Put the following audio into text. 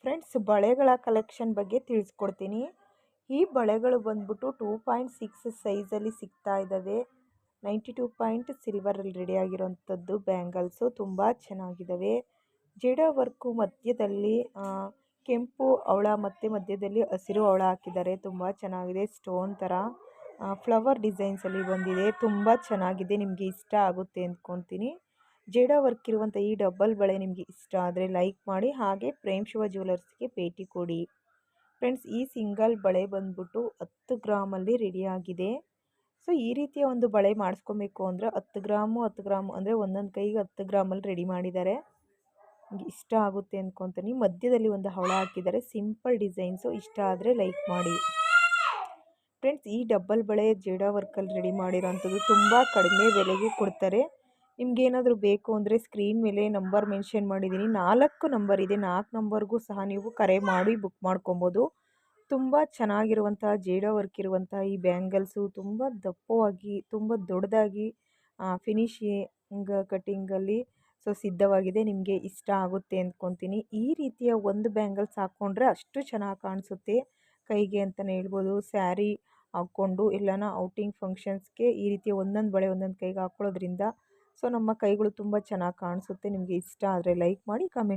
Friends, ಬಳೆಗಳ collection ಬಗ್ಗೆ ತಿಳಿಸ್ಕೊಡ್ತೀನಿ. ಈ ಬಳೆಗಳು ಬಂದ್ಬಿಟ್ಟು 2.6 ಸೈಜಲ್ಲಿ ಸಿಗ್ತಾ ಇದ್ದಾವೆ. 92 ಪಾಯಿಂಟ್ ಸಿಲ್ವರಲ್ಲಿ ರೆಡಿ ಆಗಿರೋಂಥದ್ದು ಬ್ಯಾಂಗಲ್ಸು ತುಂಬ ಚೆನ್ನಾಗಿದ್ದಾವೆ. ಜಡ ವರ್ಕು ಮಧ್ಯದಲ್ಲಿ ಕೆಂಪು ಹವಳ ಮತ್ತು ಮಧ್ಯದಲ್ಲಿ ಹಸಿರು ಹವಳ ಹಾಕಿದ್ದಾರೆ. ತುಂಬ ಚೆನ್ನಾಗಿದೆ. ಸ್ಟೋನ್ ಥರ ಫ್ಲವರ್ ಡಿಸೈನ್ಸಲ್ಲಿ ಬಂದಿದೆ. ತುಂಬ ಚೆನ್ನಾಗಿದೆ. ನಿಮಗೆ ಇಷ್ಟ ಆಗುತ್ತೆ ಅಂದ್ಕೊತೀನಿ. ಜಡ ವರ್ಕ್ ಇರುವಂಥ ಈ ಡಬಲ್ ಬಳೆ ನಿಮಗೆ ಇಷ್ಟ ಆದರೆ ಲೈಕ್ ಮಾಡಿ. ಹಾಗೆ ಪ್ರೇಮ್ ಶಿವ ಜ್ಯುವೆಲರ್ಸ್ಗೆ ಭೇಟಿ ಕೊಡಿ. ಫ್ರೆಂಡ್ಸ್, ಈ ಸಿಂಗಲ್ ಬಳೆ ಬಂದ್ಬಿಟ್ಟು 10 ಗ್ರಾಮಲ್ಲಿ ರೆಡಿಯಾಗಿದೆ. ಸೊ ಈ ರೀತಿಯ ಒಂದು ಬಳೆ ಮಾಡಿಸ್ಕೊಬೇಕು ಅಂದರೆ 10 ಗ್ರಾಮು 10 ಗ್ರಾಮು ಅಂದರೆ ಒಂದೊಂದು ಕೈಗೆ 10 ಗ್ರಾಮಲ್ಲಿ ರೆಡಿ ಮಾಡಿದ್ದಾರೆ. ನಿಮಗೆ ಇಷ್ಟ ಆಗುತ್ತೆ ಅಂದ್ಕೊತೀನಿ. ಮಧ್ಯದಲ್ಲಿ ಒಂದು ಹವಳ ಹಾಕಿದ್ದಾರೆ. Simple designs. ಇಷ್ಟ ಆದರೆ ಲೈಕ್ ಮಾಡಿ. ಫ್ರೆಂಡ್ಸ್, ಈ ಡಬ್ಬಲ್ ಬಳೆ ಜಡ ವರ್ಕಲ್ಲಿ ರೆಡಿ ಮಾಡಿರೋಂಥದ್ದು ತುಂಬ ಕಡಿಮೆ ಬೆಲೆಗೆ ಕೊಡ್ತಾರೆ. ನಿಮ್ಗೇನಾದರೂ ಬೇಕು ಅಂದರೆ ಸ್ಕ್ರೀನ್ ಮೇಲೆ ನಂಬರ್ ಮೆನ್ಷನ್ ಮಾಡಿದ್ದೀನಿ. 4 ನಂಬರ್ ಇದೆ. 4 ನಂಬರ್ಗೂ ಸಹ ನೀವು ಕರೆ ಮಾಡಿ ಬುಕ್ ಮಾಡ್ಕೊಬೋದು. ತುಂಬ ಚೆನ್ನಾಗಿರುವಂತಹ ಜೇಡ ವರ್ಕ್ ಇರುವಂತಹ ಈ ಬ್ಯಾಂಗಲ್ಸು ತುಂಬ ದಪ್ಪವಾಗಿ ತುಂಬ ದೊಡ್ಡದಾಗಿ ಫಿನಿಶಿಂಗ್ ಕಟ್ಟಿಂಗಲ್ಲಿ ಸಿದ್ಧವಾಗಿದೆ. ನಿಮಗೆ ಇಷ್ಟ ಆಗುತ್ತೆ ಅಂದ್ಕೊತೀನಿ. ಈ ರೀತಿಯ ಒಂದು ಬ್ಯಾಂಗಲ್ಸ್ ಹಾಕ್ಕೊಂಡ್ರೆ ಅಷ್ಟು ಚೆನ್ನಾಗಿ ಕಾಣಿಸುತ್ತೆ ಕೈಗೆ ಅಂತಲೇ ಹೇಳ್ಬೋದು. ಸ್ಯಾರಿ ಹಾಕ್ಕೊಂಡು ಎಲ್ಲನ ಔಟಿಂಗ್ ಫಂಕ್ಷನ್ಸ್ಗೆ ಈ ರೀತಿಯ ಒಂದೊಂದು ಬಳೆ ಒಂದೊಂದು ಕೈಗೆ ಹಾಕ್ಕೊಳ್ಳೋದ್ರಿಂದ ನಮ್ಮ ಕೈಗಳು ತುಂಬ ಚೆನ್ನಾಗಿ ಕಾಣಿಸುತ್ತೆ. ನಿಮಗೆ ಇಷ್ಟ ಆದರೆ ಲೈಕ್ ಮಾಡಿ, ಕಮೆಂಟ್